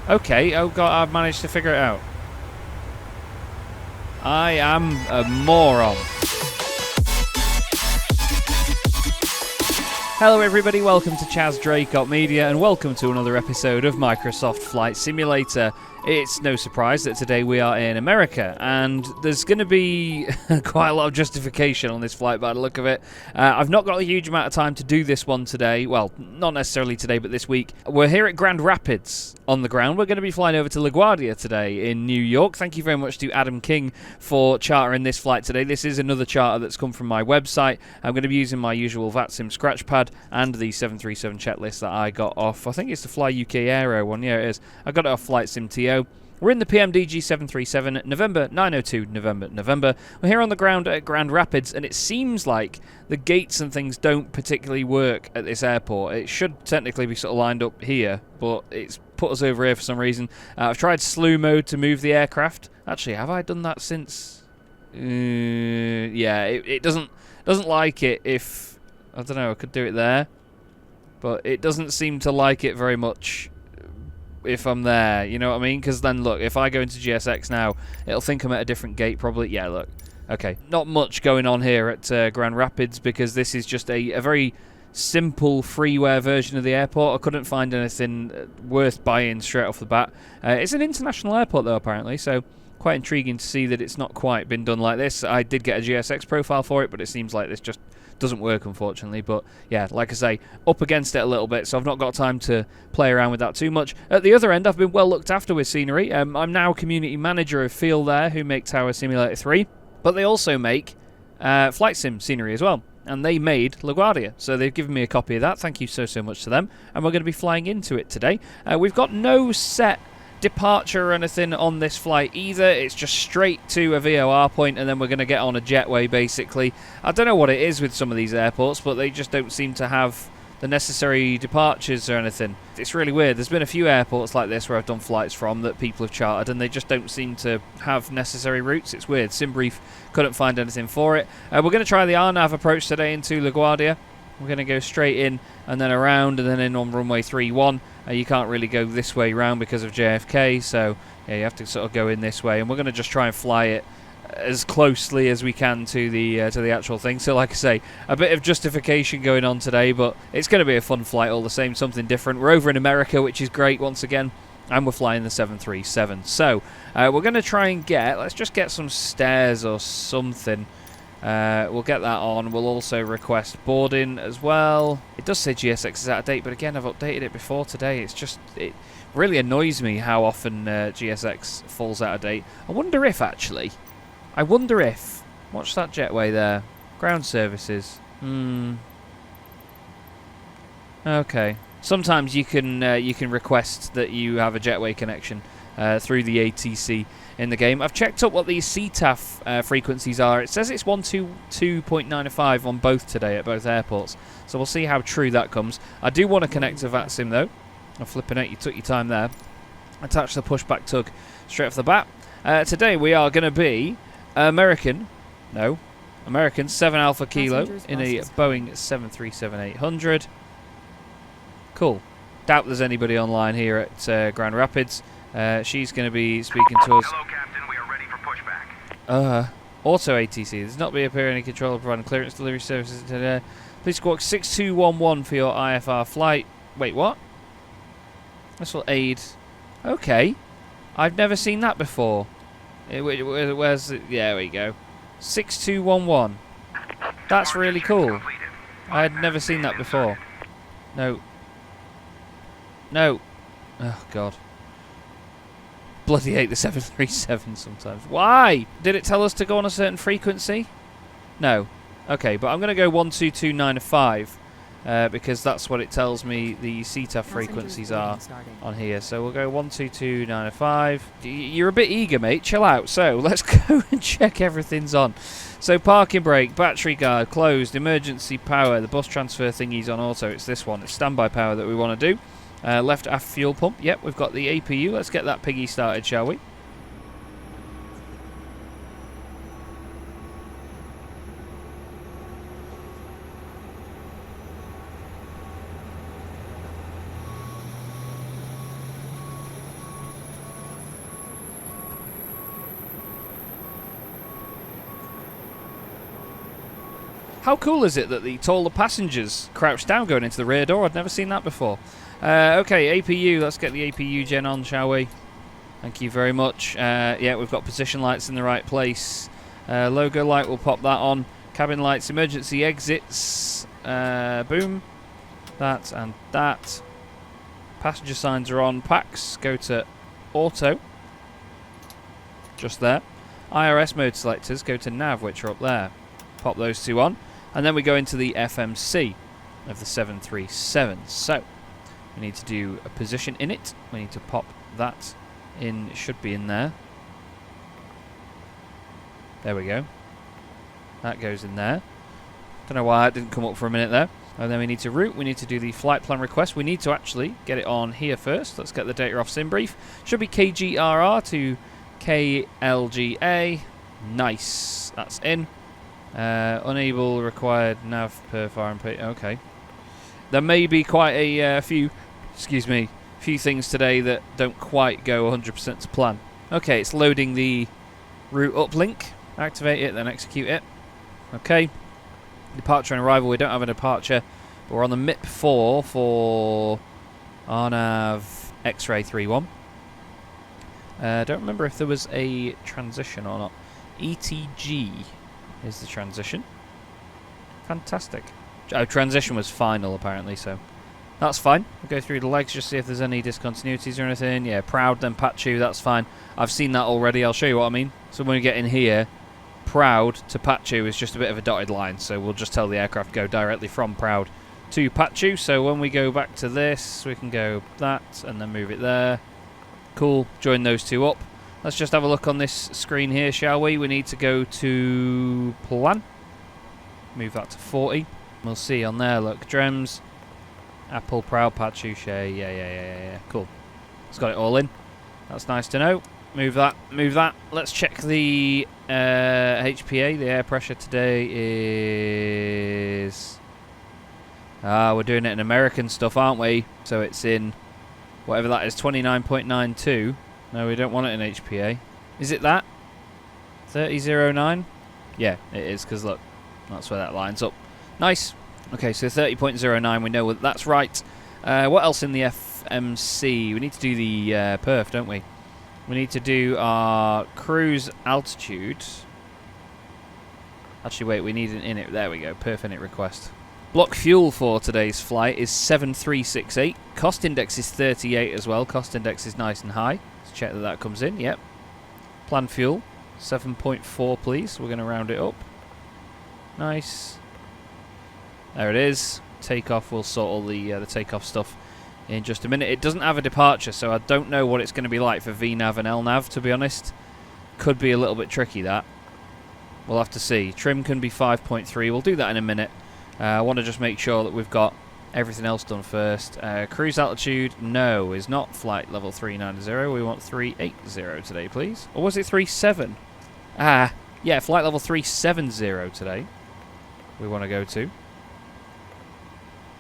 Okay, oh god, I've managed to figure it out. I am a moron. Hello everybody, welcome to Chaz Draycott Media and welcome to another episode of Microsoft Flight Simulator. It's no surprise that today we are in America and there's going to be quite a lot of justification on this flight by the look of it. I've not got a huge amount of time to do this one today. Well, not necessarily today, but this week. We're here at Grand Rapids on the ground. We're going to be flying over to LaGuardia today in New York. Thank you very much to Adam King for chartering this flight today. This is another charter that's come from my website. I'm going to be using my usual VATSIM scratchpad and the 737 checklist that I got off. I think it's the Fly UK Aero one. Yeah, it is. I got it off Flight Sim TO. We're in the PMDG 737, November 902, November. We're here on the ground at Grand Rapids, and it seems like the gates and things don't particularly work at this airport. It should technically be sort of lined up here, but it's put us over here for some reason. I've tried slew mode to move the aircraft. Actually, have I done that since? Yeah, it doesn't like it if... I don't know, I could do it there, but it doesn't seem to like it very much if I'm there, you know what I mean? Because then, look, if I go into GSX now, it'll think I'm at a different gate probably. Yeah, look. Okay, not much going on here at Grand Rapids because this is just a very simple freeware version of the airport. I couldn't find anything worth buying straight off the bat. It's an international airport, though, apparently, so quite intriguing to see that it's not quite been done like this. I did get a GSX profile for it, but it seems like this just doesn't work, unfortunately. But yeah, like I say, up against it a little bit, so I've not got time to play around with that too much. At the other end, I've been well looked after with scenery. I'm now community manager of Field Air, who make Tower Simulator 3, but they also make Flight Sim scenery as well. And they made LaGuardia, so they've given me a copy of that. Thank you so much to them. And we're going to be flying into it today. We've got no set departure or anything on this flight either. It's just straight to a VOR point and then we're going to get on a jetway basically. I don't know what it is with some of these airports, but they just don't seem to have the necessary departures or anything. It's really weird. There's been a few airports like this where I've done flights from that people have chartered and they just don't seem to have necessary routes. It's weird. SimBrief couldn't find anything for it. We're going to try the RNAV approach today into LaGuardia. We're going to go straight in and then around and then in on runway 31. You can't really go this way round because of JFK, so yeah, you have to sort of go in this way. And we're going to just try and fly it as closely as we can to the actual thing. So like I say, a bit of justification going on today, but it's going to be a fun flight all the same, something different. We're over in America, which is great once again, and we're flying the 737. So we're going to try and let's just get some stairs or something. We'll get that on. We'll also request boarding as well. It does say GSX is out of date, but again, I've updated it before today. It really annoys me how often GSX falls out of date. I wonder if, watch that jetway there. Ground services. Okay. Sometimes you can request that you have a jetway connection through the ATC in the game. I've checked up what these CTAF frequencies are. It says it's 122.95 on both today at both airports. So we'll see how true that comes. I do want to connect to VATSIM though. I'm flipping out, you took your time there. Attach the pushback tug straight off the bat. Today we are going to be American 7 Alpha Kilo in a Boeing 737-800. Cool. Doubt there's anybody online here at Grand Rapids. She's going to be speaking to us. Hello, Captain. We are ready for pushback. Auto ATC. Does not be appear any controller providing clearance delivery services today. Please squawk 6211 for your IFR flight. Wait, what? This will aid. Okay. I've never seen that before. Where's it? Yeah, there we go. 6211. That's really cool. I had never seen that before. No. Oh, God. Bloody hate the 737 sometimes. Why? Did it tell us to go on a certain frequency? No. Okay, but I'm going to go 12295 because that's what it tells me the CTAF frequencies are on here. So we'll go 12295. You're a bit eager, mate. Chill out. So let's go and check everything's on. So parking brake, battery guard, closed, emergency power. The bus transfer thingy's on auto. It's this one. It's standby power that we want to do. Left aft fuel pump. Yep, we've got the APU. Let's get that piggy started, shall we? How cool is it that the taller passengers crouch down going into the rear door? I'd never seen that before. Okay, APU. Let's get the APU gen on, shall we? Thank you very much. Yeah, we've got position lights in the right place. Logo light, we'll pop that on. Cabin lights, emergency exits. Boom. That and that. Passenger signs are on. Packs, go to auto. Just there. IRS mode selectors, go to nav, which are up there. Pop those two on. And then we go into the FMC of the 737. So, we need to do a position in it. We need to pop that in. It should be in there. There we go. That goes in there. Don't know why it didn't come up for a minute there. And then we need to route. We need to do the flight plan request. We need to actually get it on here first. Let's get the data off sim brief. Should be KGRR to KLGA. Nice. That's in. Unable, required, nav per far and pay. Okay. There may be quite a few things today that don't quite go 100% to plan. Okay, it's loading the route uplink. Activate it, then execute it. Okay. Departure and arrival. We don't have a departure, but we're on the MIP 4 for RNAV X-ray 31. Don't remember if there was a transition or not. ETG is the transition. Fantastic. Transition was final apparently, so that's fine. We'll go through the legs just see if there's any discontinuities or anything. Yeah, proud then Pachu, that's fine. I've seen that already. I'll show you what I mean. So when we get in here, proud to Pachu is just a bit of a dotted line, so we'll just tell the aircraft go directly from proud to Pachu. So when we go back to this, we can go that and then move it there. Cool, join those two up. Let's just have a look on this screen here, shall we? We need to go to plan. Move that to 40. We'll see on there, look, Drems, Apple, Proud, Pachu, Shea, yeah. Cool. It's got it all in. That's nice to know. Move that, move that. Let's check the HPA. The air pressure today is... we're doing it in American stuff, aren't we? So it's in... whatever that is, 29.92. No, we don't want it in HPA. Is it that? 30.09? Yeah, it is, because look, that's where that lines up. Nice. Okay, so 30.09, we know that's right. What else in the FMC? We need to do the perf, don't we? We need to do our cruise altitude. Actually, wait, we need an init. There we go, perf init request. Block fuel for today's flight is 7368. Cost index is 38 as well. Cost index is nice and high. Let's check that that comes in. Yep. Planned fuel 7.4, please. We're going to round it up. Nice. There it is. Takeoff. We'll sort all the takeoff stuff in just a minute. It doesn't have a departure, so I don't know what it's going to be like for VNAV and LNAV, to be honest. Could be a little bit tricky, that. We'll have to see. Trim can be 5.3. We'll do that in a minute. I want to just make sure that we've got everything else done first. Cruise altitude, no, is not flight level 390. We want 380 today, please. Or was it 37? Yeah, flight level 370 today. We want to go to.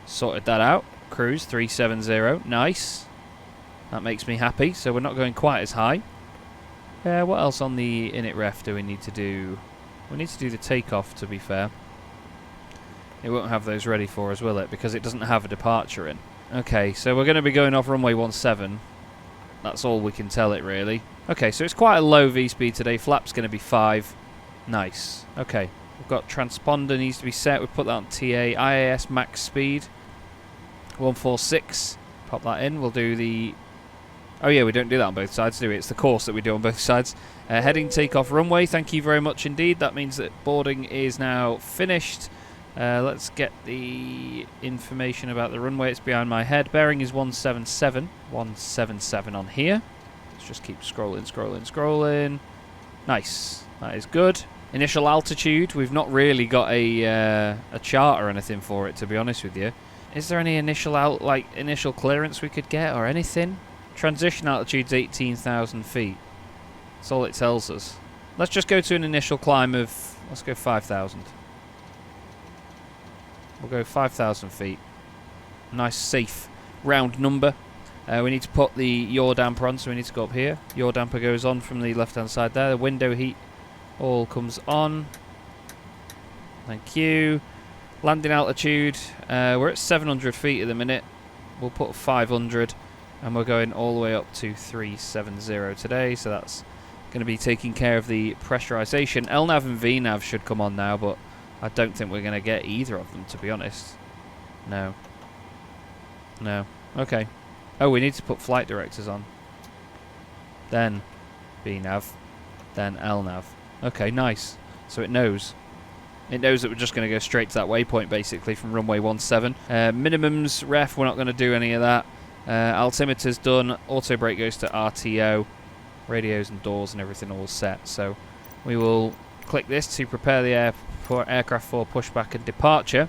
Sorted that out. Cruise 370. Nice. That makes me happy. So we're not going quite as high. What else on the init ref do we need to do? We need to do the takeoff, to be fair. It won't have those ready for us, will it? Because it doesn't have a departure in. Okay, so we're going to be going off runway 17. That's all we can tell it, really. Okay, so it's quite a low V-speed today. Flap's going to be 5. Nice. Okay, we've got transponder needs to be set. We've put that on TA. IAS max speed 146. Pop that in. We'll do the... oh yeah, we don't do that on both sides, do we? It's the course that we do on both sides. Heading takeoff runway. Thank you very much indeed. That means that boarding is now finished. Let's get the information about the runway. It's behind my head. Bearing is 177. 177 on here. Let's just keep scrolling. Nice. That is good. Initial altitude. We've not really got a chart or anything for it, to be honest with you. Is there any initial clearance we could get or anything? Transition altitude's 18,000 feet. That's all it tells us. Let's just go to an initial climb of... let's go 5,000. We'll go 5,000 feet. Nice, safe, round number. We need to put the yaw damper on, so we need to go up here. Yaw damper goes on from the left-hand side there. The window heat all comes on. Thank you. Landing altitude, we're at 700 feet at the minute. We'll put 500, and we're going all the way up to 370 today, so that's going to be taking care of the pressurization. LNAV and VNAV should come on now, but I don't think we're going to get either of them, to be honest. No. No. Okay. Oh, we need to put flight directors on. Then VNAV, then LNAV. Okay, nice. So it knows. It knows that we're just going to go straight to that waypoint, basically, from runway 17. Minimums, ref, we're not going to do any of that. Altimeter's done. Auto brake goes to RTO. Radios and doors and everything all set. So we will click this to prepare the aircraft for pushback and departure.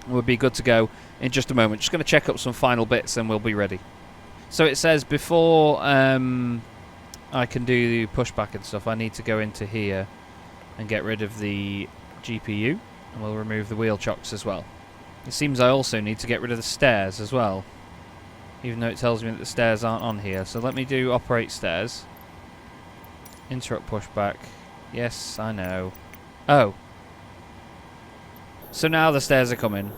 We'll be good to go in just a moment. Just going to check up some final bits and we'll be ready. So it says before I can do the pushback and stuff, I need to go into here and get rid of the GPU, and we'll remove the wheel chocks as well. It seems I also need to get rid of the stairs as well, even though it tells me that the stairs aren't on here. So let me do operate stairs. Interrupt pushback. Yes, I know. Oh. So now the stairs are coming.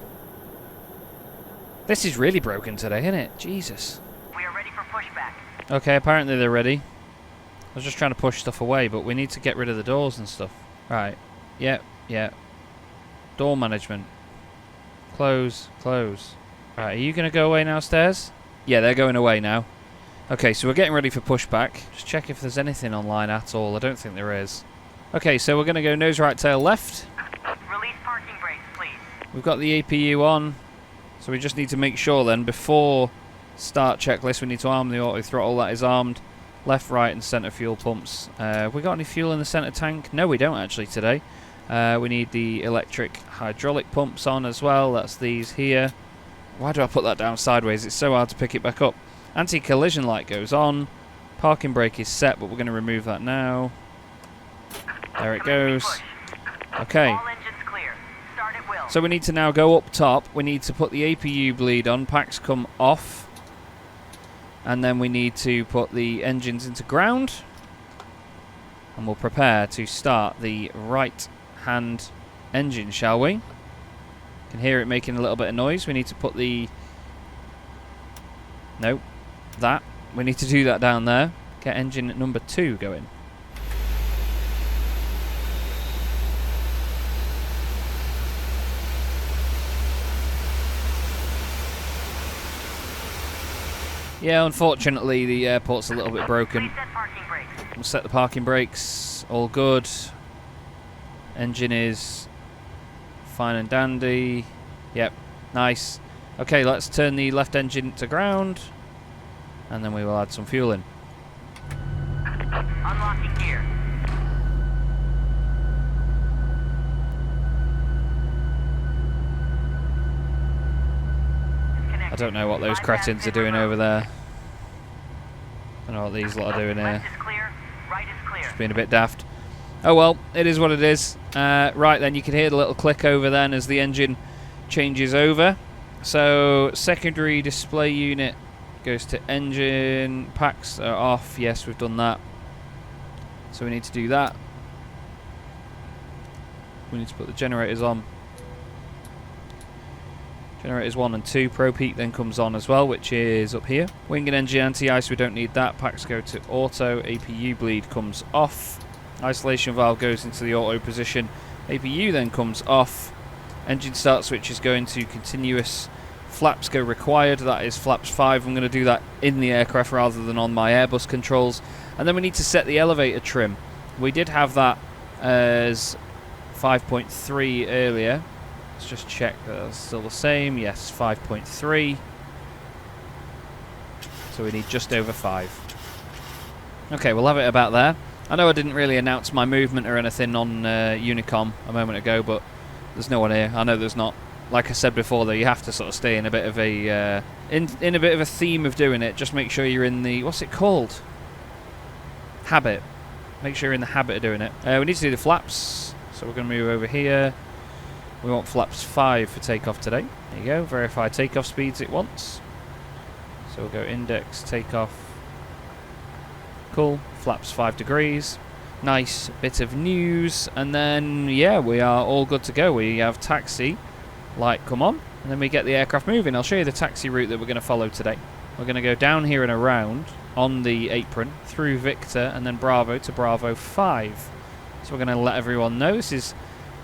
This is really broken today, isn't it? Jesus. We are ready for pushback. Okay, apparently they're ready. I was just trying to push stuff away, but we need to get rid of the doors and stuff. Right. Yep, yep. Door management. Close, close. Right, are you going to go away now, stairs? Yeah, they're going away now. Okay, so we're getting ready for pushback. Just check if there's anything online at all. I don't think there is. Okay, so we're going to go nose right, tail left. Release parking brakes, please. We've got the APU on. So we just need to make sure then, before start checklist, we need to arm the auto throttle. That is armed. Left, right, and centre fuel pumps. Have we got any fuel in the centre tank? No, we don't actually today. We need the electric hydraulic pumps on as well. That's these here. Why do I put that down sideways? It's so hard to pick it back up. Anti-collision light goes on. Parking brake is set, but we're going to remove that now. There it goes. Okay. All engines clear. Start at will. So we need to now go up top. We need to put the APU bleed on. Packs come off. And then we need to put the engines into ground. And we'll prepare to start the right-hand engine, shall we? You can hear it making a little bit of noise. We need to put the... No, that. We need to do that down there. Get engine number 2 going. Yeah, unfortunately the airport's a little bit broken. Reset parking brakes. We'll set the parking brakes. All good. Engine is fine and dandy. Yep, nice. Okay, let's turn the left engine to ground. And then we will add some fuel in. Unlocking gear. I don't know what those cretins are doing over there. I don't know what these lot are doing here. Left is clear. Right is clear. Just being a bit daft. Oh well, it is what it is. Right then, you can hear the little click over then as the engine changes over. So, secondary display unit goes to engine. Packs are off. Yes, we've done that. So we need to do that. We need to put the generators on. Generators 1 and 2. Pro peak then comes on as well, which is up here. Wing and engine anti-ice, we don't need that. Packs go to auto. APU bleed comes off. Isolation valve goes into the auto position. APU then comes off. Engine start switch is going to continuous. Flaps go required. That is flaps 5. I'm going to do that in the aircraft rather than on my Airbus controls. And then we need to set the elevator trim. We did have that as 5.3 earlier. Let's just check that that's still the same. Yes, 5.3. So we need just over 5. Okay, we'll have it about there. I know I didn't really announce my movement or anything on Unicom a moment ago, but there's no one here. I know there's not. Like I said before, though, you have to sort of stay in a bit of a in a bit of a theme of doing it. Just make sure you're in the, what's it called? Habit. Make sure you're in the habit of doing it. We need to do the flaps, so we're going to move over here. We want flaps 5 for takeoff today. There you go. Verify takeoff speeds it wants. So we'll go index takeoff. Cool. Flaps 5 degrees. Nice bit of news. And then, yeah, we are all good to go. We have taxi light come on, and then we get the aircraft moving. I'll show you the taxi route that we're going to follow today. We're going to go down here and around on the apron, through Victor, and then Bravo to Bravo 5. So we're going to let everyone know this is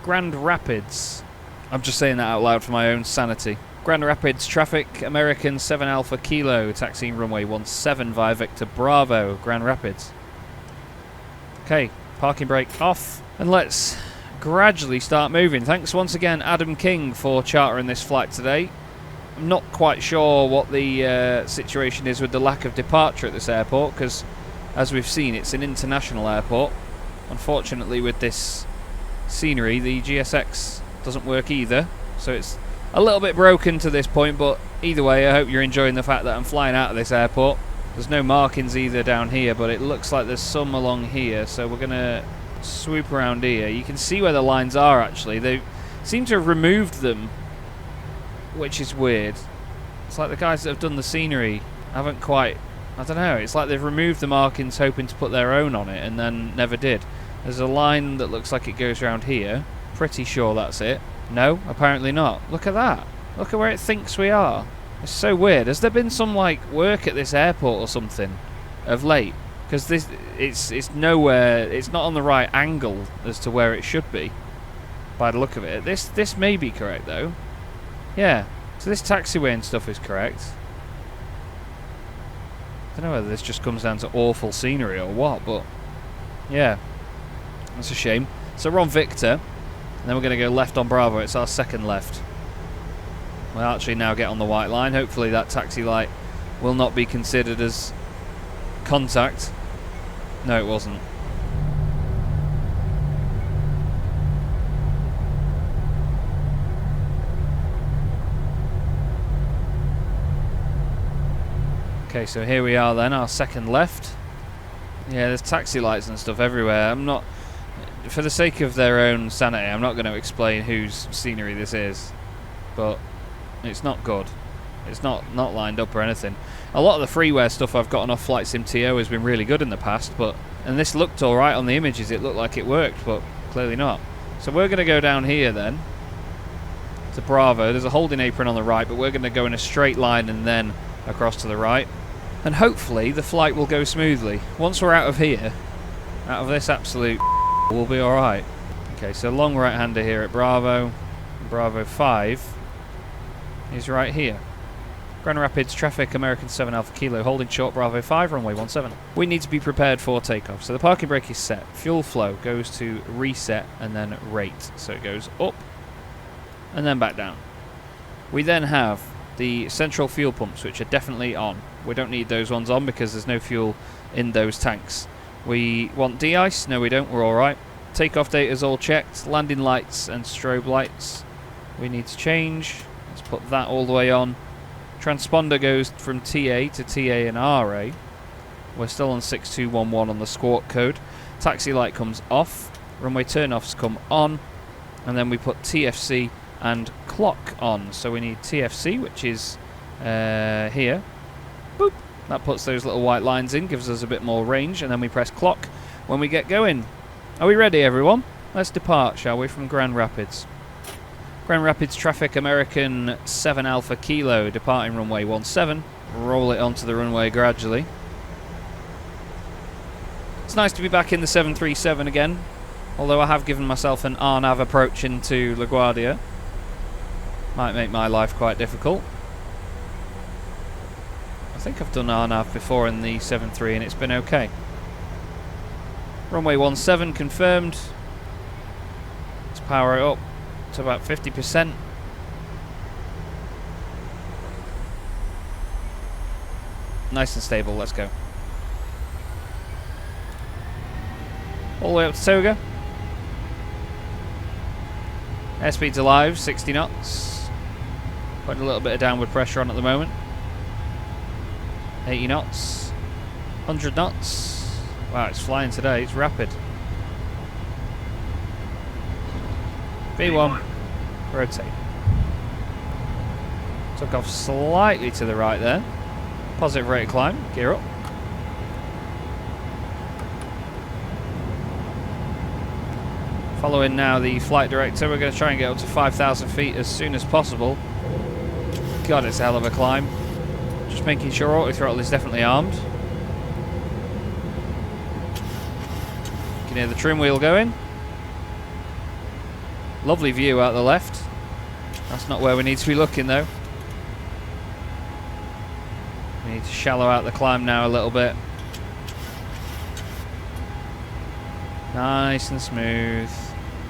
Grand Rapids. I'm just saying that out loud for my own sanity. Grand Rapids traffic, American 7 Alpha Kilo, taxiing runway 17 via Victor Bravo, Grand Rapids. Okay, parking brake off, and let's gradually start moving. Thanks once again, Adam King, for chartering this flight today. I'm not quite sure what the situation is with the lack of departure at this airport, because as we've seen, it's an international airport. Unfortunately, with this scenery, the GSX doesn't work either, so it's a little bit broken to this point, but either way, I hope you're enjoying the fact that I'm flying out of this airport. There's no markings either down here, but it looks like there's some along here, so we're going to swoop around here. You can see where the lines are, actually. They seem to have removed them, which is weird. It's like the guys that have done the scenery haven't quite... I don't know, it's like they've removed the markings hoping to put their own on it, and then never did. There's a line that looks like it goes around here. Pretty sure that's it. No, apparently not. Look at that. Look at where it thinks we are. It's so weird. Has there been some like work at this airport or something of late? Because this, it's nowhere. It's not on the right angle as to where it should be, by the look of it. This may be correct though. Yeah. So this taxiway and stuff is correct. I don't know whether this just comes down to awful scenery or what, but yeah, that's a shame. So we're on Victor. And then we're going to go left on Bravo. It's our second left. We'll actually now get on the white line. Hopefully that taxi light will not be considered as contact. No, it wasn't. Okay, so here we are then, our second left. Yeah, there's taxi lights and stuff everywhere. I'm not... For the sake of their own sanity, I'm not going to explain whose scenery this is, but it's not good. It's not lined up or anything. A lot of the freeware stuff I've gotten off Flight Sim TO has been really good in the past, and this looked alright on the images. It looked like it worked, but clearly not. So we're going to go down here then to Bravo. There's a holding apron on the right, but we're going to go in a straight line and then across to the right, and hopefully the flight will go smoothly. Once we're out of here, out of this absolute we'll be alright. Okay, so long right-hander here at Bravo. Bravo 5 is right here. Grand Rapids traffic, American 7 Alpha Kilo, holding short, Bravo 5, runway 17. We need to be prepared for takeoff. So the parking brake is set. Fuel flow goes to reset and then rate. So it goes up and then back down. We then have the central fuel pumps, which are definitely on. We don't need those ones on because there's no fuel in those tanks. We want de-ice? No, we don't. We're alright. Takeoff data is all checked. Landing lights and strobe lights we need to change. Let's put that all the way on. Transponder goes from TA to TA and RA. We're still on 6211 on the squawk code. Taxi light comes off. Runway turn-offs come on. And then we put TFC and clock on. So we need TFC, which is here. Boop. That puts those little white lines in, gives us a bit more range, and then we press clock when we get going. Are we ready, everyone? Let's depart, shall we, from Grand Rapids. Grand Rapids traffic, American 7 Alpha Kilo, departing runway 17. Roll it onto the runway gradually. It's nice to be back in the 737 again, although I have given myself an RNAV approach into LaGuardia. Might make my life quite difficult. I think I've done RNAV before in the 7.3 and it's been okay. Runway 17 confirmed. Let's power it up to about 50%. Nice and stable, let's go. All the way up to Toga. Airspeed's alive, 60 knots. Putting a little bit of downward pressure on at the moment. 80 knots. 100 knots. Wow, it's flying today, it's rapid. V1. Rotate. Took off slightly to the right there. Positive rate of climb. Gear up. Following now the flight director, we're going to try and get up to 5,000 feet as soon as possible. God, it's a hell of a climb. Just making sure autothrottle is definitely armed. You can hear the trim wheel going. Lovely view out the left. That's not where we need to be looking though. We need to shallow out the climb now a little bit. Nice and smooth.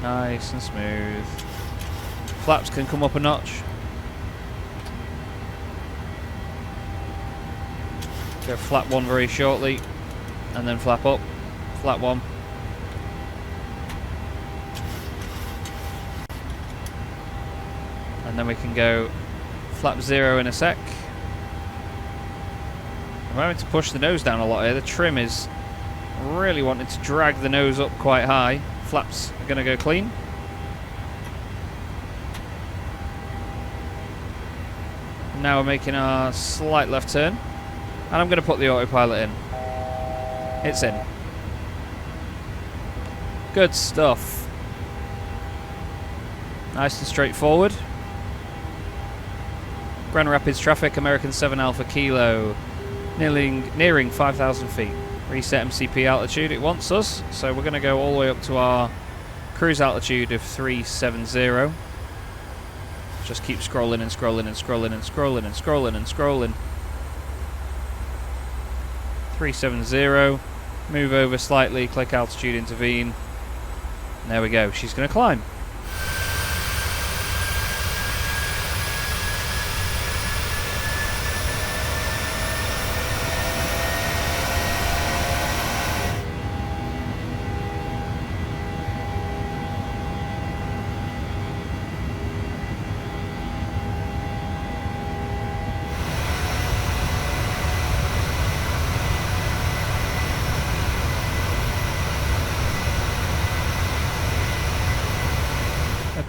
Nice and smooth. Flaps can come up a notch. Go flap 1 very shortly, and then flap up. Flap 1. And then we can go flap 0 in a sec. I'm having to push the nose down a lot here. The trim is really wanting to drag the nose up quite high. Flaps are going to go clean. Now we're making our slight left turn. And I'm going to put the autopilot in. It's in. Good stuff. Nice and straightforward. Grand Rapids traffic, American 7 Alpha Kilo. Nearing 5,000 feet. Reset MCP altitude, it wants us. So we're going to go all the way up to our cruise altitude of 370. Just keep scrolling and scrolling and scrolling and scrolling and scrolling and scrolling. 370. Move over slightly, click altitude, intervene. And there we go, she's going to climb.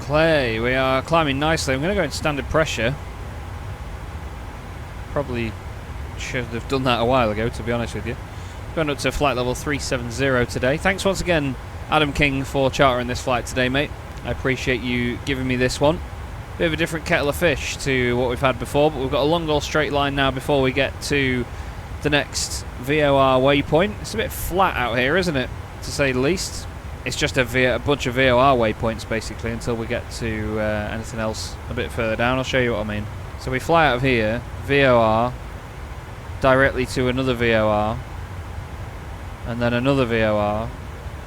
Okay, we are climbing nicely. I'm going to go in standard pressure. Probably should have done that a while ago, to be honest with you. Going up to flight level 370 today. Thanks once again, Adam King, for chartering this flight today, mate. I appreciate you giving me this one. Bit of a different kettle of fish to what we've had before, but we've got a long haul straight line now before we get to the next VOR waypoint. It's a bit flat out here, isn't it, to say the least. It's just a bunch of VOR waypoints basically until we get to anything else a bit further down. I'll show you what I mean. So we fly out of here, VOR, directly to another VOR, and then another VOR.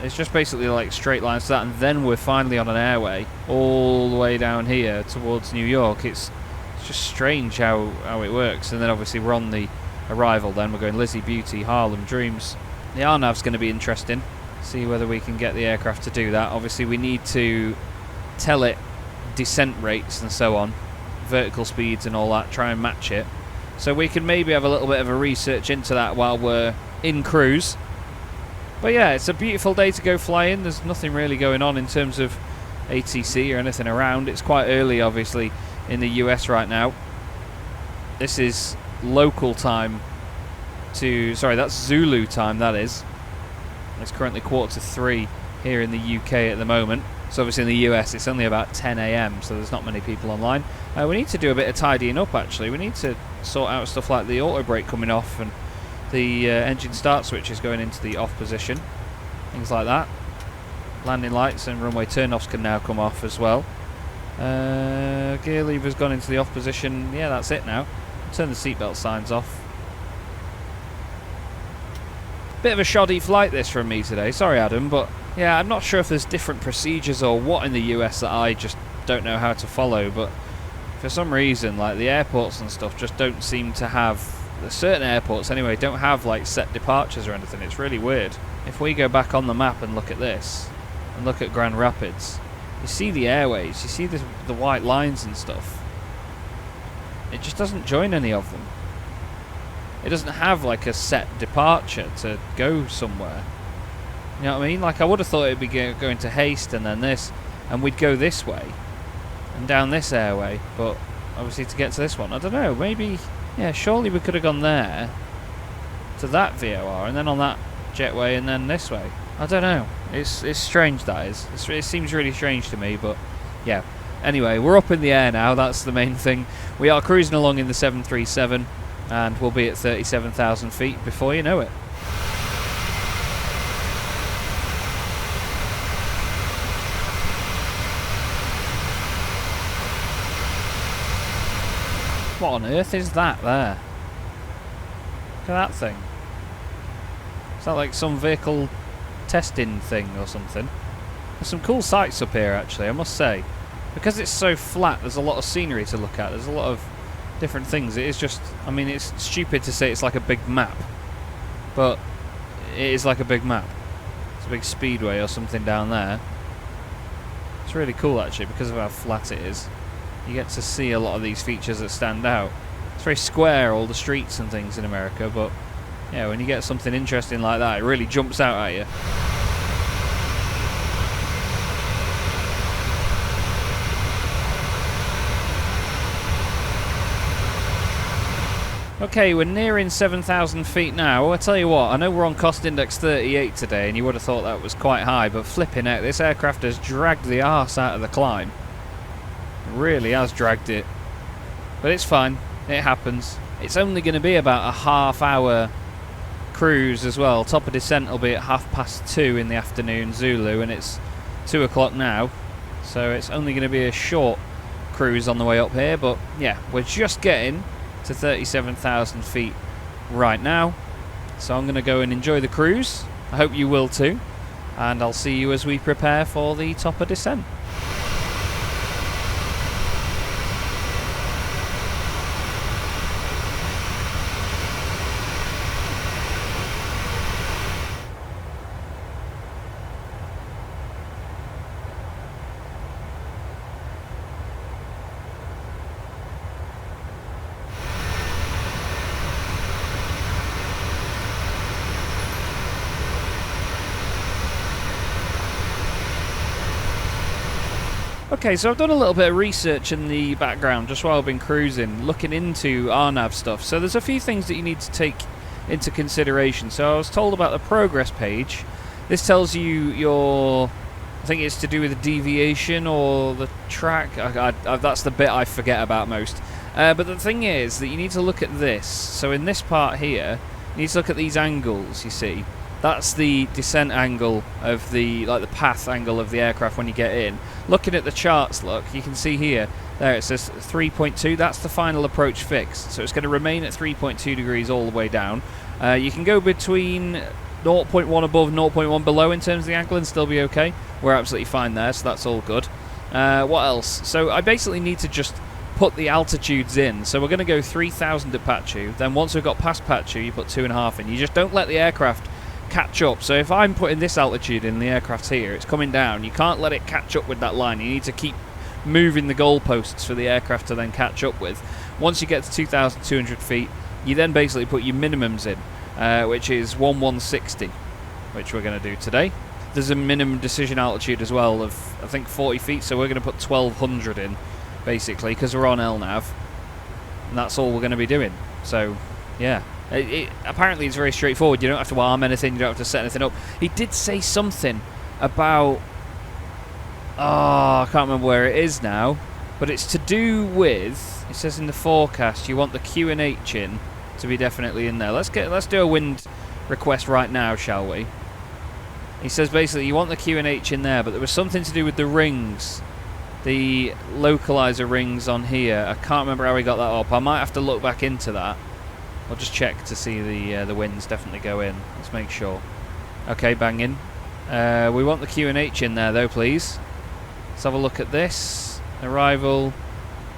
It's just basically like straight lines to that, and then we're finally on an airway all the way down here towards New York. It's just strange how it works. And then obviously we're on the arrival then. We're going Lizzie, Beauty, Harlem, Dreams. The RNAV's going to be interesting. See whether we can get the aircraft to do that. Obviously we need to tell it descent rates and so on, vertical speeds and all that, try and match it. So we can maybe have a little bit of a research into that while we're in cruise. But yeah, it's a beautiful day to go flying. There's nothing really going on in terms of ATC or anything around. It's quite early obviously in the US right now. This is local time to, sorry, that's Zulu time, that is. It's currently 2:45 here in the UK at the moment. So obviously in the US it's only about 10 AM, so there's not many people online. We need to do a bit of tidying up actually. We need to sort out stuff like the auto brake coming off and the engine start switch is going into the off position. Things like that. Landing lights and runway turn-offs can now come off as well. Gear lever's gone into the off position. Yeah, that's it now. Turn the seatbelt signs off. Bit of a shoddy flight this from me today, sorry Adam, but yeah, I'm not sure if there's different procedures or what in the US that I just don't know how to follow, but for some reason like the airports and stuff just don't seem to have, certain airports anyway, don't have like set departures or anything. It's really weird. If we go back on the map and look at this, and look at Grand Rapids, you see the airways, you see the white lines and stuff. It just doesn't join any of them. It doesn't have like a set departure to go somewhere. You know what I mean? Like I would have thought it'd be going to Haste and then this, and we'd go this way and down this airway, but obviously to get to this one, I don't know, maybe, yeah, surely we could have gone there to that VOR and then on that jetway and then this way. I don't know. It's strange, that is. It seems really strange to me, but yeah. Anyway, we're up in the air now, that's the main thing. We are cruising along in the 737, and we'll be at 37,000 feet before you know it. What on earth is that there? Look at that thing. Is that like some vehicle testing thing or something? There's some cool sights up here, actually, I must say. Because it's so flat, there's a lot of scenery to look at. There's a lot of different things. It is just, I mean, it's stupid to say it's like a big map, but it is like a big map. It's a big speedway or something down there. It's really cool, actually, because of how flat it is. You get to see a lot of these features that stand out. It's very square, all the streets and things in America, but yeah, when you get something interesting like that, it really jumps out at you. Okay, we're nearing 7,000 feet now. I tell you what, I know we're on cost index 38 today, and you would have thought that was quite high, but flipping out, this aircraft has dragged the arse out of the climb. It really has dragged it. But it's fine, it happens. It's only going to be about a half-hour cruise as well. Top of descent will be at 2:30 in the afternoon, Zulu, and it's 2 o'clock now. So it's only going to be a short cruise on the way up here, but yeah, we're just getting to 37,000 feet right now, so I'm going to go and enjoy the cruise. I hope you will too, and I'll see you as we prepare for the top of descent. Okay, so I've done a little bit of research in the background just while I've been cruising, looking into RNAV stuff. So there's a few things that you need to take into consideration. So I was told about the progress page. This tells you your, I think it's to do with the deviation or the track. That's the bit I forget about most. But the thing is that you need to look at this. So in this part here, you need to look at these angles, you see. That's the descent angle of the, like the path angle of the aircraft when you get in. Looking at the charts, look, you can see here, there it says 3.2, that's the final approach fix. So it's going to remain at 3.2 degrees all the way down. You can go between 0.1 above, 0.1 below in terms of the angle and still be okay. We're absolutely fine there, so that's all good. What else? So I basically need to just put the altitudes in. So we're going to go 3,000 at Pachu, then once we've got past Pachu, you put 2.5 in. You just don't let the aircraft catch up. So if I'm putting this altitude in, the aircraft's here, it's coming down, you can't let it catch up with that line. You need to keep moving the goalposts for the aircraft to then catch up with. Once you get to 2,200 feet, you then basically put your minimums in, which is 1160, which we're going to do today. There's a minimum decision altitude as well of, I think, 40 feet, so we're going to put 1,200 in, basically, because we're on LNAV, and that's all we're going to be doing. So, yeah. Apparently it's very straightforward. You don't have to arm anything, you don't have to set anything up. He did say something about, I can't remember where it is now, but it's to do with, it says in the forecast you want the QNH in to be definitely in there. Let's do a wind request right now, shall we? He says basically you want the QNH in there, but there was something to do with the rings, the localizer rings on here. I can't remember how he got that up. I might have to look back into that. I'll just check to see the winds definitely go in. Let's make sure. Okay, bang in. We want the QNH in there though, please. Let's have a look at this. Arrival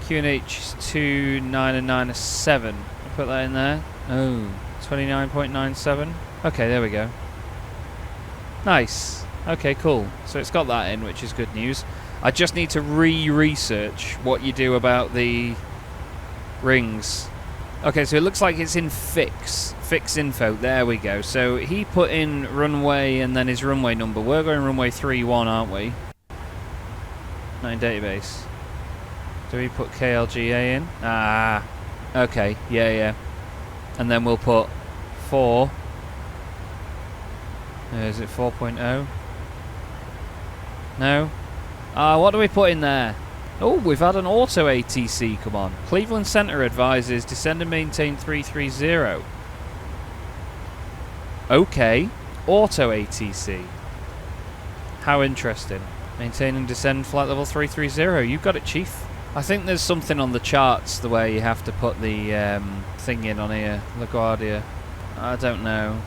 QNH 29997. I'll put that in there. Oh, 29.97. Okay, there we go. Nice. Okay, cool. So it's got that in, which is good news. I just need to re-research what you do about the rings. Okay, so it looks like it's in fix info. There we go. So he put in runway and then his runway number. We're going runway 31, aren't we? Not in database. Do we put KLGA in? Ah, okay. Yeah. And then we'll put 4. Is it 4.0? No? What do we put in there? Oh, we've had an auto ATC come on. Cleveland Center advises descend and maintain 330. Okay. Auto ATC. How interesting. Maintain and descend flight level 330. You got it, Chief. I think there's something on the charts the way you have to put the thing in on here. LaGuardia. I don't know.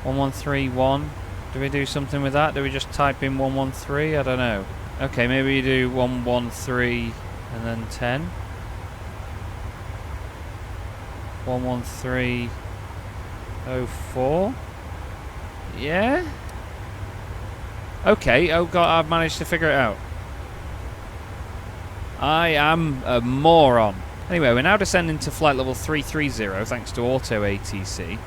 1131. Do we do something with that? Do we just type in 113? I don't know. Okay, maybe you do 113 and then 10. 11304. Yeah? Okay, oh god, I've managed to figure it out. I am a moron. Anyway, we're now descending to flight level 330 thanks to auto ATC.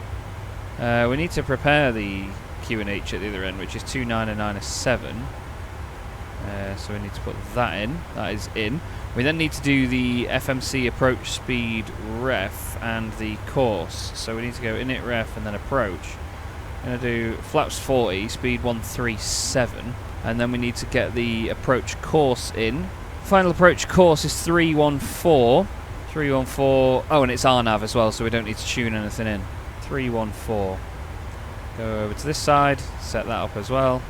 We need to prepare the QNH at the other end, which is 29907. So we need to put that in. That is in. We then need to do the FMC approach speed ref and the course. So we need to go init ref and then approach. I'm going to do flaps 40, speed 137, and then we need to get the approach course in. Final approach course is 314. 314. Oh, and it's RNAV as well, so we don't need to tune anything in. 314. Go over to this side, set that up as well.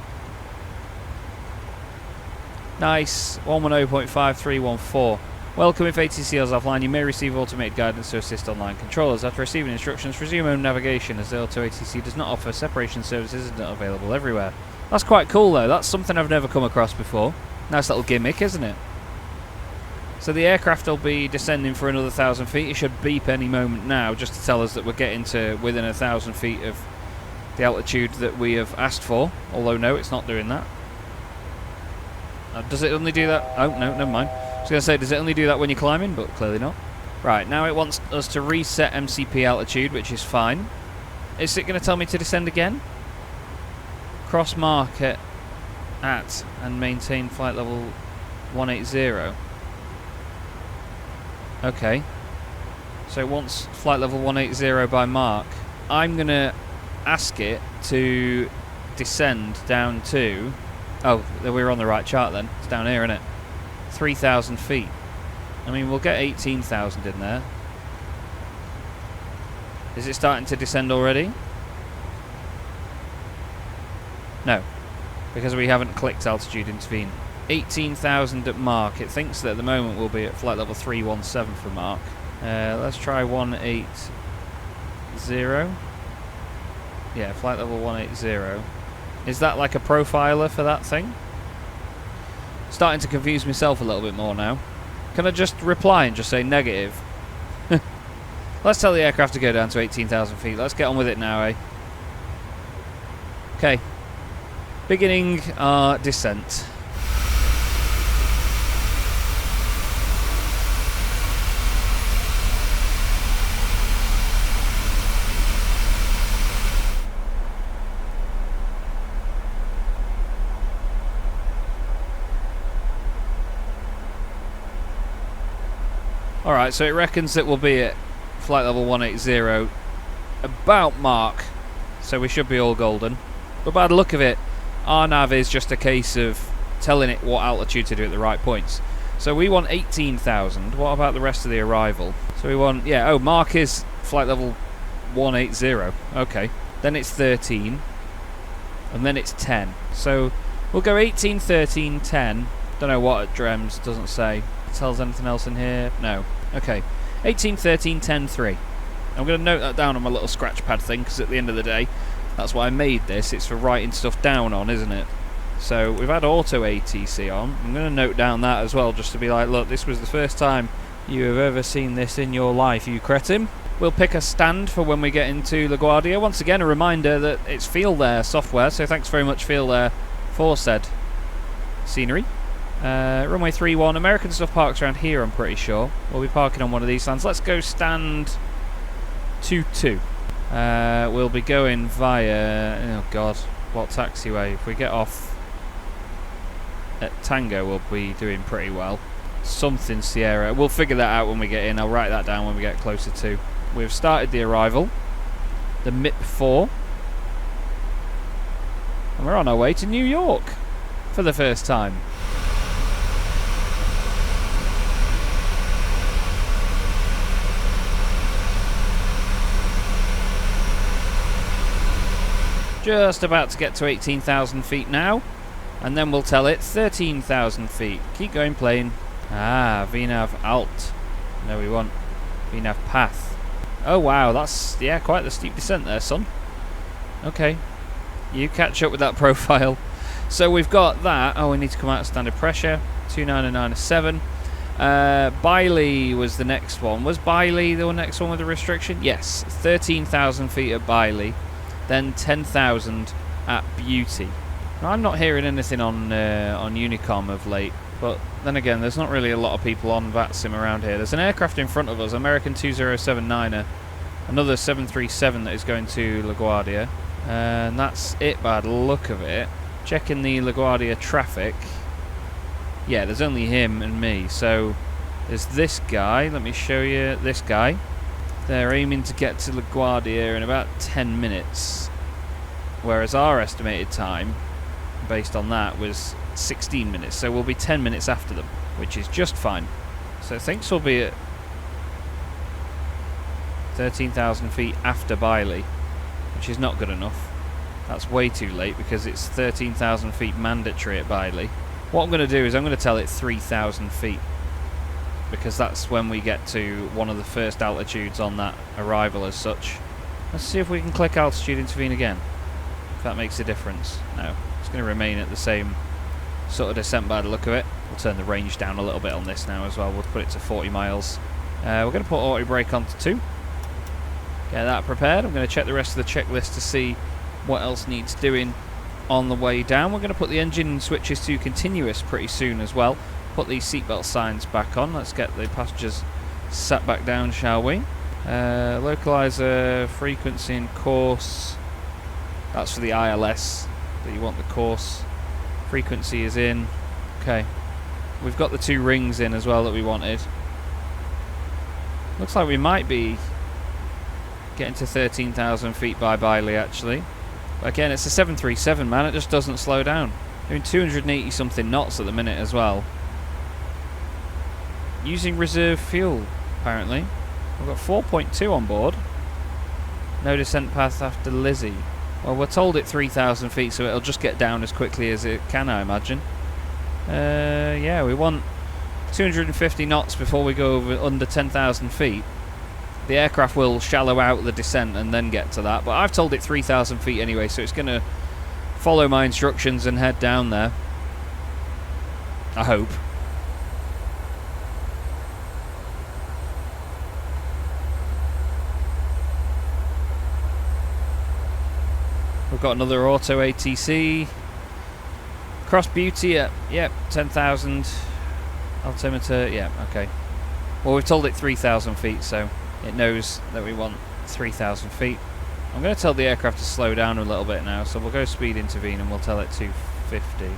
Nice. 110.5314. Welcome. If ATC is offline, you may receive automated guidance to assist online controllers. After receiving instructions, resume own navigation, as the auto ATC does not offer separation services and not available everywhere. That's quite cool though. That's something I've never come across before. Nice little gimmick, isn't it? So the aircraft will be descending for another 1,000 feet. It should beep any moment now, just to tell us that we're getting to within 1,000 feet of the altitude that we have asked for. Although no, it's not doing that. Does it only do that? Oh no, never mind. I was going to say, does it only do that when you're climbing? But clearly not. Right, now it wants us to reset MCP altitude, which is fine. Is it going to tell me to descend again? Cross market at and maintain flight level 180. Okay. So it wants flight level 180 by mark. I'm going to ask it to descend down to... Oh, we're on the right chart then. It's down here, isn't it? 3,000 feet. I mean, we'll get 18,000 in there. Is it starting to descend already? No, because we haven't clicked altitude intervene. 18,000 at mark. It thinks that at the moment we'll be at flight level 317 for mark. Let's try 180. Yeah, flight level 180. Is that like a profiler for that thing? Starting to confuse myself a little bit more now. Can I just reply and just say negative? Let's tell the aircraft to go down to 18,000 feet. Let's get on with it now, eh? Okay. Beginning our descent. Alright, so it reckons that we'll be at flight level 180 about mark, so we should be all golden. But by the look of it, our nav is just a case of telling it what altitude to do at the right points. So we want 18,000. What about the rest of the arrival? So we want, yeah, oh, mark is flight level 180. Okay. Then it's 13. And then it's 10. So we'll go 18, 13, 10. Don't know what at Drems, doesn't say. Tells anything else in here? No. Okay. 18, 13, 10, 3. I'm going to note that down on my little scratch pad thing, because at the end of the day, that's why I made this. It's for writing stuff down on, isn't it? So we've had auto ATC on. I'm going to note down that as well, just to be like, look, this was the first time you have ever seen this in your life, you cretin. We'll pick a stand for when we get into LaGuardia. Once again, a reminder that it's Feel There software, so thanks very much, Feel There, for said scenery. Runway 31. American stuff parks around here, I'm pretty sure. We'll be parking on one of these stands. Let's go stand 22. We'll be going via... Oh, God. What taxiway? If we get off at Tango, we'll be doing pretty well. Something Sierra. We'll figure that out when we get in. I'll write that down when we get closer to. We've started the arrival. The MIP 4. And we're on our way to New York. for the first time. Just about to get to 18,000 feet now, and then we'll tell it 13,000 feet. Keep going, plane. Ah, VNAV alt. No, we want VNAV path. Oh wow, that's, yeah, quite the steep descent there, son. Okay, you catch up with that profile. So we've got that. Oh, we need to come out of standard pressure. 29907. Biley was the next one. Was Biley the next one with a restriction? Yes, 13,000 feet at Biley. Then 10,000 at Beauty. Now, I'm not hearing anything on Unicom of late, but then again, there's not really a lot of people on VATSIM around here. There's an aircraft in front of us, American 2079er, another 737 that is going to LaGuardia, and that's it by the look of it. Checking the LaGuardia traffic. Yeah, there's only him and me, so there's this guy. Let me show you this guy. They're aiming to get to LaGuardia in about 10 minutes, whereas our estimated time, based on that, was 16 minutes, so we'll be 10 minutes after them, which is just fine. So thinks we'll be at 13,000 feet after Biley, which is not good enough. That's way too late because it's 13,000 feet mandatory at Biley. What I'm going to do is I'm going to tell it 3,000 feet, because that's when we get to one of the first altitudes on that arrival as such. Let's see if we can click altitude intervene again, if that makes a difference. No, it's going to remain at the same sort of descent by the look of it. We'll turn the range down a little bit on this now as well. We'll put it to 40 miles. We're going to put auto brake onto 2. Get that prepared. I'm going to check the rest of the checklist to see what else needs doing on the way down. We're going to put the engine switches to continuous pretty soon as well. Put these seatbelt signs back on. Let's get the passengers sat back down, shall we? Localizer, frequency and course. That's for the ILS, but you want the course. Frequency is in. Okay. We've got the 2 rings in as well that we wanted. Looks like we might be getting to 13,000 feet by Biley, actually. But again, it's a 737, man. It just doesn't slow down. Doing 280 something knots at the minute as well. Using reserve fuel, apparently. We've got 4.2 on board. No descent path after Lizzie. Well, we're told it's 3,000 feet, so it'll just get down as quickly as it can, I imagine. Yeah, we want 250 knots before we go over under 10,000 feet. The aircraft will shallow out the descent and then get to that, but I've told it 3,000 feet anyway, so it's going to follow my instructions and head down there. I hope. We've got another auto ATC. Cross Beauty at, yep, 10,000. Altimeter, yeah, okay. Well, we've told it 3,000 feet, so it knows that we want 3,000 feet. I'm going to tell the aircraft to slow down a little bit now, so we'll go speed intervene and we'll tell it 250.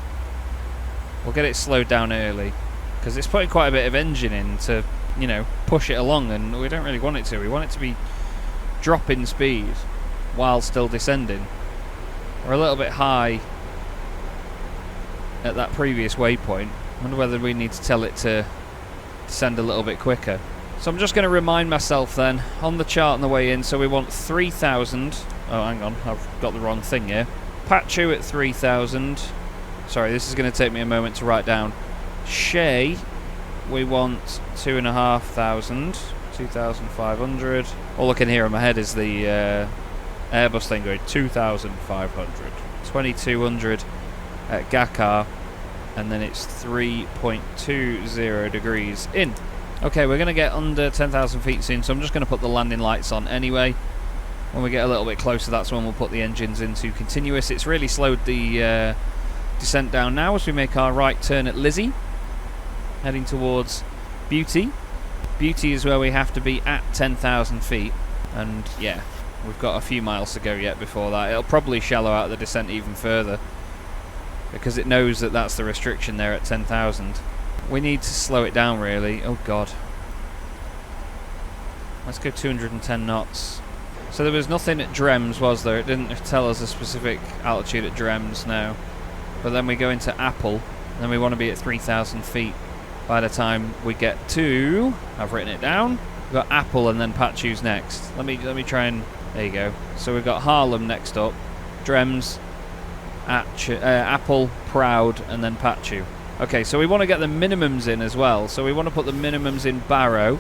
We'll get it slowed down early, because it's putting quite a bit of engine in to, you know, push it along, and we don't really want it to. We want it to be dropping speed while still descending. We're a little bit high at that previous waypoint. I wonder whether we need to tell it to descend a little bit quicker. So I'm just going to remind myself then, on the chart on the way in, so we want 3,000. Oh, hang on, I've got the wrong thing here. Pachu at 3,000. Sorry, this is going to take me a moment to write down. Shea, we want 2,500. 2,500. All I can hear in my head is the Airbus thing going 2,500. 2,200 at Gakar, and then it's 3.20 degrees in. Okay, we're going to get under 10,000 feet soon, so I'm just going to put the landing lights on anyway. When we get a little bit closer, that's when we'll put the engines into continuous. It's really slowed the descent down now as we make our right turn at Lizzie, heading towards Beauty. Beauty is where we have to be at 10,000 feet, and yeah, we've got a few miles to go yet before that. It'll probably shallow out the descent even further, because it knows that that's the restriction there at 10,000. We need to slow it down, really. Oh god. Let's go 210 knots. So there was nothing at Drems, was there? It didn't tell us a specific altitude at Drems, no. but then we go into Apple, and then we want to be at 3,000 feet by the time we get to, I've written it down, we've got Apple and then Pachu's next. Let me try and, there you go. So we've got Harlem next up, Drems, Apple, Proud, and then Pachu. Okay, so we want to get the minimums in as well. So we want to put the minimums in Barrow.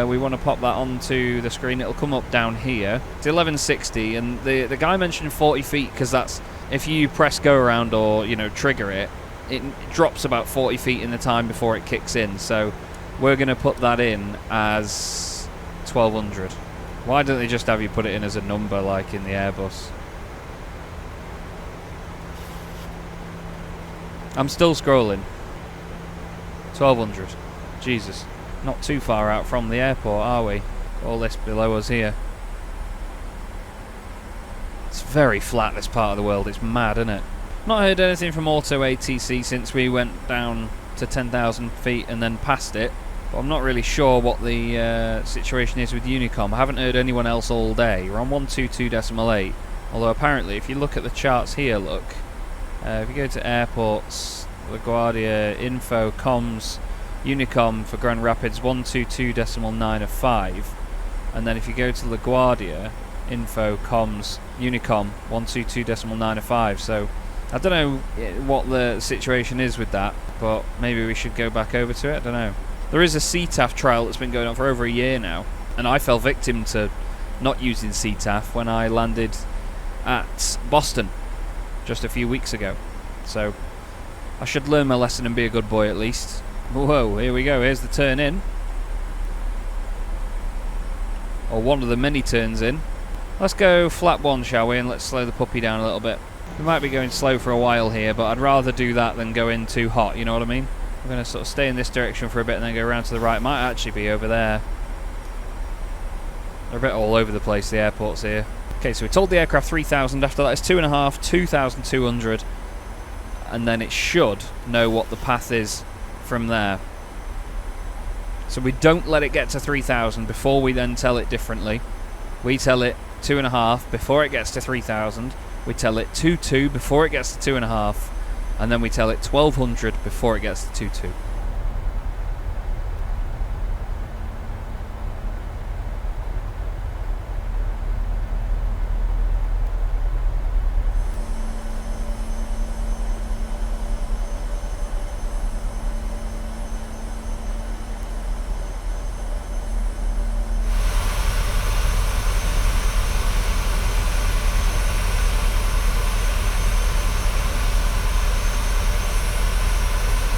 We want to pop that onto the screen. It'll come up down here. It's 1160, and the guy mentioned 40 feet because that's, if you press go around or, you know, trigger it, it drops about 40 feet in the time before it kicks in. So we're going to put that in as 1200. Why don't they just have you put it in as a number like in the Airbus? I'm still scrolling. 1200. Jesus. Not too far out from the airport, are we? All this below us here. It's very flat, this part of the world. It's mad, isn't it? Not heard anything from Auto ATC since we went down to 10,000 feet and then past it. But I'm not really sure what the situation is with Unicom. I haven't heard anyone else all day. We're on 122.8. Although apparently, if you look at the charts here, look. If you go to airports, LaGuardia, info, comms, Unicom for Grand Rapids 122.9 and then if you go to LaGuardia, info, comms, Unicom 122.9. So I don't know what the situation is with that, but maybe we should go back over to it. I don't know. There is a CTAF trial that's been going on for over a year now, and I fell victim to not using CTAF when I landed at Boston just a few weeks ago. So I should learn my lesson and be a good boy at least. Whoa, here we go. Here's the turn in. Or one of the many turns in. Let's go flap one, shall we? And let's slow the puppy down a little bit. We might be going slow for a while here, but I'd rather do that than go in too hot, you know what I mean? I'm going to sort of stay in this direction for a bit and then go around to the right. Might actually be over there. They're a bit all over the place, the airports here. Okay, so we told the aircraft 3,000. After that it's 2.5, 2,200. And then it should know what the path is from there. So we don't let it get to 3,000 before we then tell it differently. We tell it 2.5 before it gets to 3,000. We tell it 2.2 before it gets to 2.5. And then we tell it 1,200 before it gets to 2.2.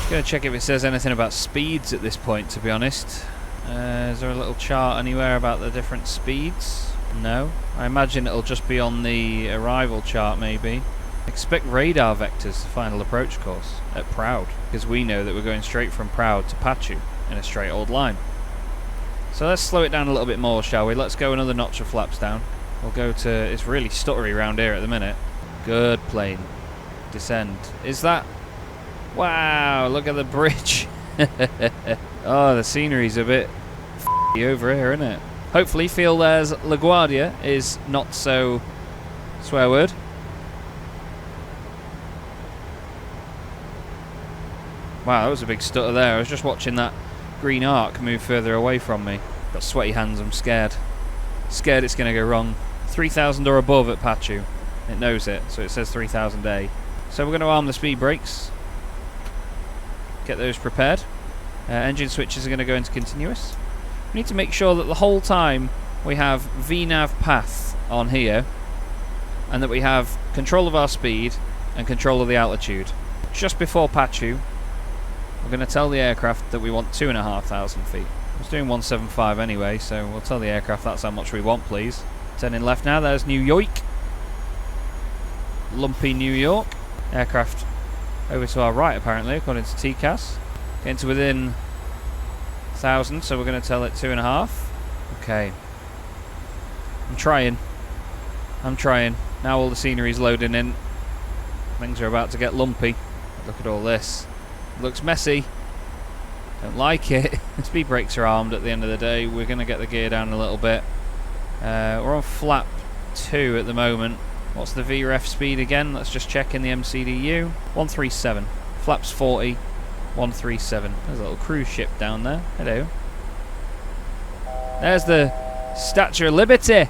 Going to check if it says anything about speeds at this point, to be honest. Is there a little chart anywhere about the different speeds? No. I imagine it'll just be on the arrival chart, maybe. Expect radar vectors to final approach course at Proud, because we know that we're going straight from Proud to Pachu in a straight old line. So let's slow it down a little bit more, shall we? Let's go another notch of flaps down. We'll go to... It's really stuttery around here at the minute. Good plane. Descend. Is that... Wow, look at the bridge. Oh, the scenery's a bit over here, isn't it? Hopefully feel there's LaGuardia is not so swear word. Wow, that was a big stutter there. I was just watching that green arc move further away from me. Got sweaty hands, I'm scared. Scared it's going to go wrong. 3,000 or above at Pachu. It knows it, so it says 3,000A. So we're going to arm the speed brakes. Get those prepared. Engine switches are going to go into continuous. We need to make sure that the whole time we have VNAV path on here, and that we have control of our speed and control of the altitude. Just before Pachu, we're going to tell the aircraft that we want 2,500 feet. I was doing 175 anyway, so we'll tell the aircraft that's how much we want, please. Turning left now, there's New York. Lumpy New York. Aircraft over to our right, apparently, according to TCAS. Getting to within 1,000, so we're going to tell it 2.5. Okay. I'm trying. Now all the scenery's loading in. Things are about to get lumpy. Look at all this. It looks messy. Don't like it. The speed brakes are armed at the end of the day. We're going to get the gear down a little bit. We're on flap 2 at the moment. What's the VREF speed again? Let's just check in the MCDU. 137. Flaps 40. 137. There's a little cruise ship down there. Hello. There's the Statue of Liberty.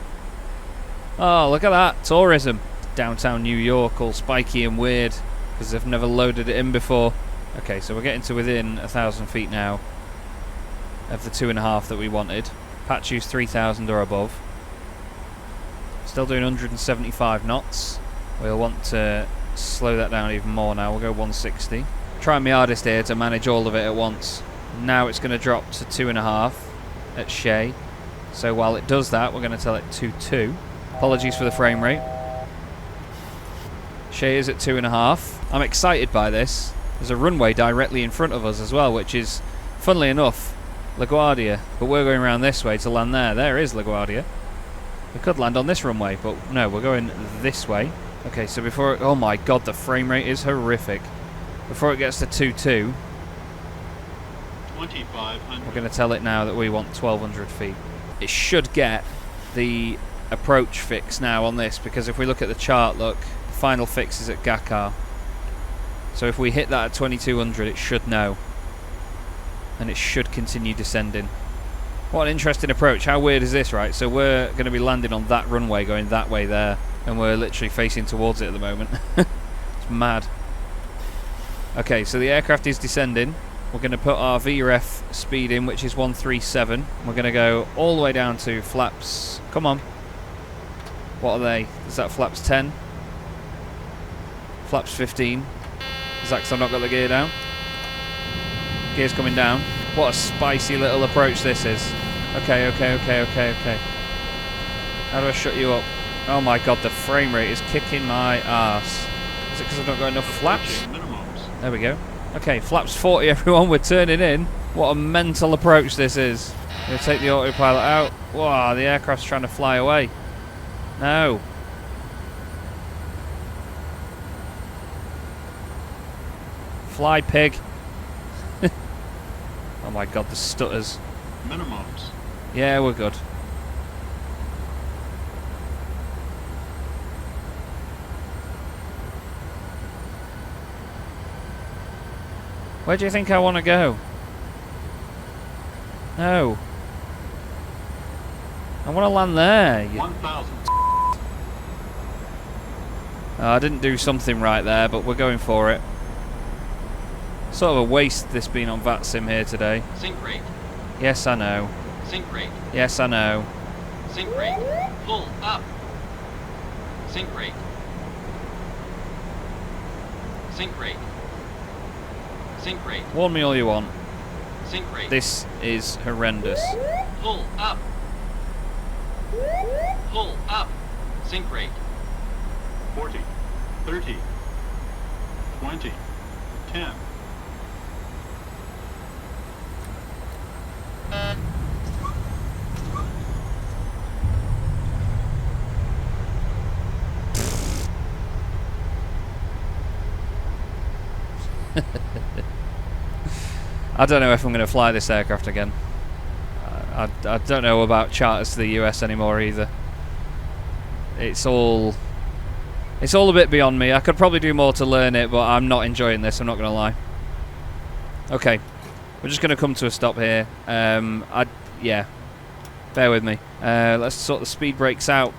Oh, look at that. Tourism. Downtown New York, all spiky and weird, because they've never loaded it in before. Okay, so we're getting to within 1,000 feet now of the 2.5 that we wanted. Patch use 3,000 or above. Still doing 175 knots. We'll want to slow that down even more now. We'll go 160. Trying my hardest here to manage all of it at once. Now it's going to drop to 2.5 at Shea. So while it does that, we're going to tell it 2.2. Apologies for the frame rate. Shea is at 2.5. I'm excited by this. There's a runway directly in front of us as well, which is, funnily enough, LaGuardia. But we're going around this way to land there. There is LaGuardia. We could land on this runway, but no, we're going this way. Okay, so before... oh my god, the frame rate is horrific. Before it gets to 2.2, we're going to tell it now that we want 1,200 feet. It should get the approach fix now on this, because if we look at the chart, look, the final fix is at Gakar. So if we hit that at 2,200, it should know. And it should continue descending. What an interesting approach. How weird is this, right? So we're going to be landing on that runway, going that way there. And we're literally facing towards it at the moment. It's mad. Okay, so the aircraft is descending. We're going to put our VREF speed in, which is 137. We're going to go all the way down to flaps. Come on. What are they? Is that flaps 10? Flaps 15. Is that because I've not got the gear down? Gear's coming down. What a spicy little approach this is. Okay. How do I shut you up? Oh my god, the frame rate is kicking my ass. Is it because I've not got enough flaps? There we go. Okay, flaps 40 everyone, we're turning in. What a mental approach this is. I'm going to take the autopilot out. Wow, the aircraft's trying to fly away. No. Fly, pig. Oh my god, the stutters. Minimums. Yeah, we're good. Where do you think I want to go? No. I want to land there. 1,000. I didn't do something right there, but we're going for it. Sort of a waste this being on VATSIM here today. Sink rate. Yes, I know. Sink rate. Yes, I know. Sink rate. Pull up. Sink rate. Sink rate. Sink rate. Warn me all you want. Sink rate. This is horrendous. Pull up. Pull up. Sink rate. 40, 30, 20, 10. I don't know if I'm going to fly this aircraft again. I don't know about charters to the US anymore either. It's all a bit beyond me. I could probably do more to learn it, but I'm not enjoying this, I'm not going to lie. Okay, we're just going to come to a stop here. Yeah, bear with me. Let's sort the speed brakes out,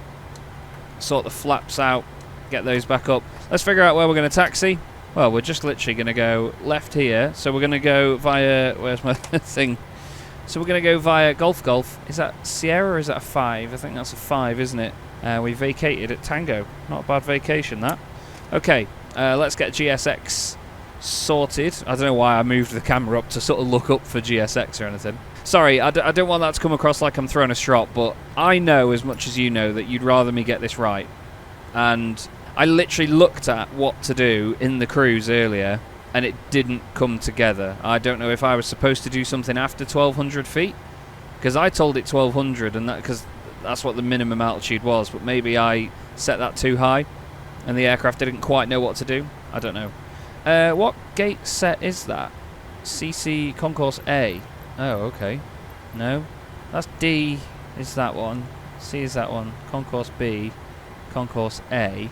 sort the flaps out, get those back up. Let's figure out where we're going to taxi. Well, we're just literally going to go left here. So we're going to go via... where's my thing? So we're going to go via Golf. Is that Sierra or is that a 5? I think that's a 5, isn't it? We vacated at Tango. Not a bad vacation, that. Okay, let's get GSX sorted. I don't know why I moved the camera up to sort of look up for GSX or anything. Sorry, I don't want that to come across like I'm throwing a strop, but I know as much as you know that you'd rather me get this right. And I literally looked at what to do in the cruise earlier, and it didn't come together. I don't know if I was supposed to do something after 1,200 feet, because I told it 1,200, and because that's what the minimum altitude was, but maybe I set that too high, and the aircraft didn't quite know what to do. I don't know. What gate set is that? CC Concourse A. Oh, okay. No. That's D is that one. C is that one. Concourse B. Concourse A.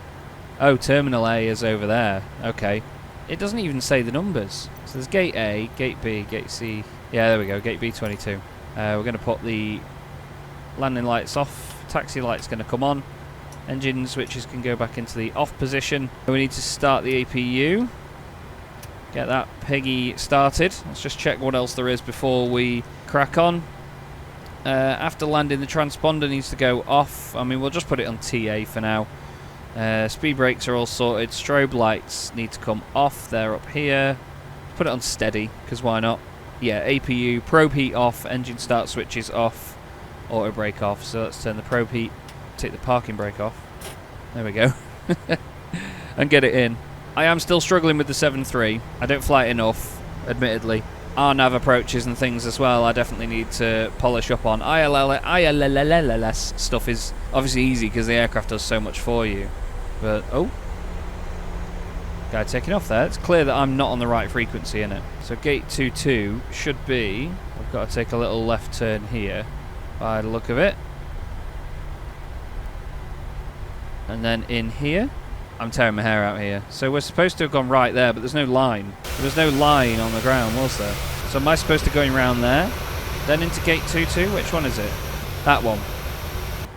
Oh, Terminal A is over there. Okay. It doesn't even say the numbers. So there's Gate A, Gate B, Gate C. Yeah, there we go. Gate B22. We're going to put the landing lights off. Taxi light's going to come on. Engine switches can go back into the off position. We need to start the APU. Get that piggy started. Let's just check what else there is before we crack on. After landing, the transponder needs to go off. I mean, we'll just put it on TA for now. Speed brakes are all sorted. Strobe lights need to come off. They're up here. Put it on steady, because why not? Yeah, APU, probe heat off, engine start switches off, auto brake off. So let's turn the probe heat, take the parking brake off. There we go. And get it in. I am still struggling with the 7.3. I don't fly it enough, admittedly. RNAV approaches and things as well, I definitely need to polish up on. ILLS stuff is obviously easy because the aircraft does so much for you. But, oh. Guy taking off there. It's clear that I'm not on the right frequency in it. So gate 22 should be... I've got to take a little left turn here by the look of it. And then in here. I'm tearing my hair out here. So we're supposed to have gone right there, but there's no line. There was no line on the ground, was there? So am I supposed to go around there? Then into gate 22? Which one is it? That one.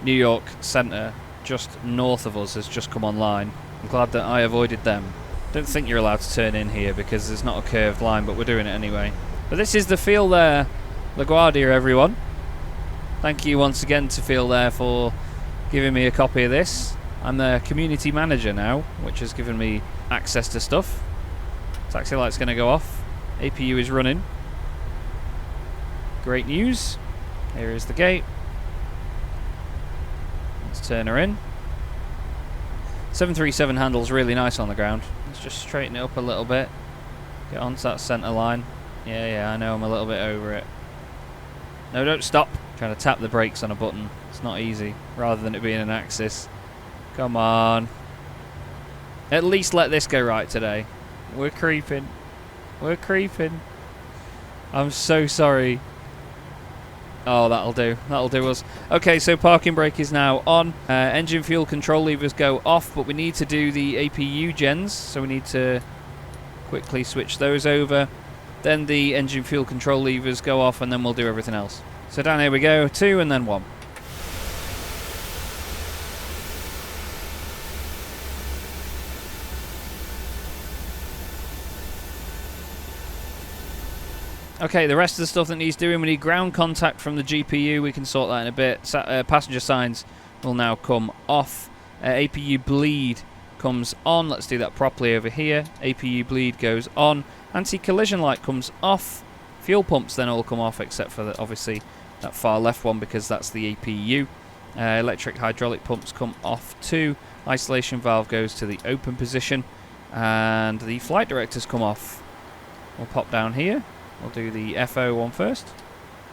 New York Centre, just north of us, has just come online. I'm glad that I avoided them. Don't think you're allowed to turn in here because there's not a curved line, but we're doing it anyway. But this is the Feel There LaGuardia, everyone. Thank you once again to Feel There for giving me a copy of this. I'm the community manager now, which has given me access to stuff. Taxi light's going to go off. APU is running. Great news. Here is the gate. Let's turn her in. 737 handles really nice on the ground. Let's just straighten it up a little bit. Get onto that centre line. Yeah, I know I'm a little bit over it. No, don't stop. Trying to tap the brakes on a button. It's not easy, rather than it being an axis. Come on. At least let this go right today. We're creeping. We're creeping. I'm so sorry. Oh, that'll do. That'll do us. Okay, so parking brake is now on. Engine fuel control levers go off, but we need to do the APU gens, so we need to quickly switch those over. Then the engine fuel control levers go off, and then we'll do everything else. So down here we go. 2 and then 1. Okay, the rest of the stuff that needs doing, we need ground contact from the GPU. We can sort that in a bit. Passenger signs will now come off. APU bleed comes on. Let's do that properly over here. APU bleed goes on. Anti-collision light comes off. Fuel pumps then all come off, except for obviously that far left one because that's the APU. Electric hydraulic pumps come off too. Isolation valve goes to the open position. And the flight directors come off. We'll pop down here. We'll do the FO one first,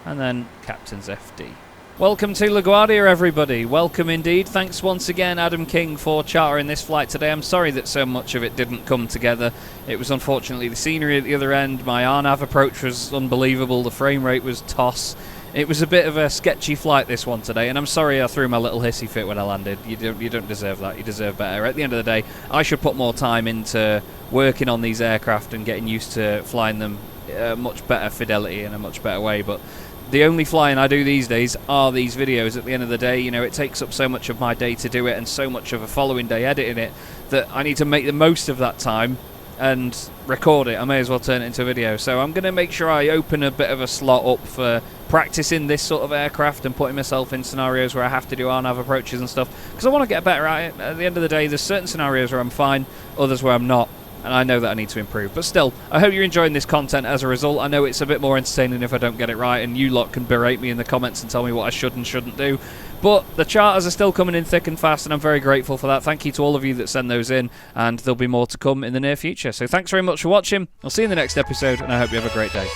and then Captain's FD. Welcome to LaGuardia, everybody. Welcome indeed. Thanks once again, Adam King, for chartering this flight today. I'm sorry that so much of it didn't come together. It was unfortunately the scenery at the other end. My RNAV approach was unbelievable. The frame rate was toss. It was a bit of a sketchy flight, this one today, and I'm sorry I threw my little hissy fit when I landed. You don't deserve that. You deserve better. At the end of the day, I should put more time into working on these aircraft and getting used to flying them much better fidelity in a much better way. But the only flying I do these days are these videos. At the end of the day, you know, it takes up so much of my day to do it and so much of a following day editing it that I need to make the most of that time and record it. I may as well turn it into a video. So I'm going to make sure I open a bit of a slot up for practicing this sort of aircraft and putting myself in scenarios where I have to do RNAV approaches and stuff, because I want to get better at it. At the end of the day, there's certain scenarios where I'm fine, others where I'm not, and I know that I need to improve. But still, I hope you're enjoying this content as a result. I know it's a bit more entertaining if I don't get it right, and you lot can berate me in the comments and tell me what I should and shouldn't do. But the charters are still coming in thick and fast, and I'm very grateful for that. Thank you to all of you that send those in, and there'll be more to come in the near future. So thanks very much for watching. I'll see you in the next episode, and I hope you have a great day.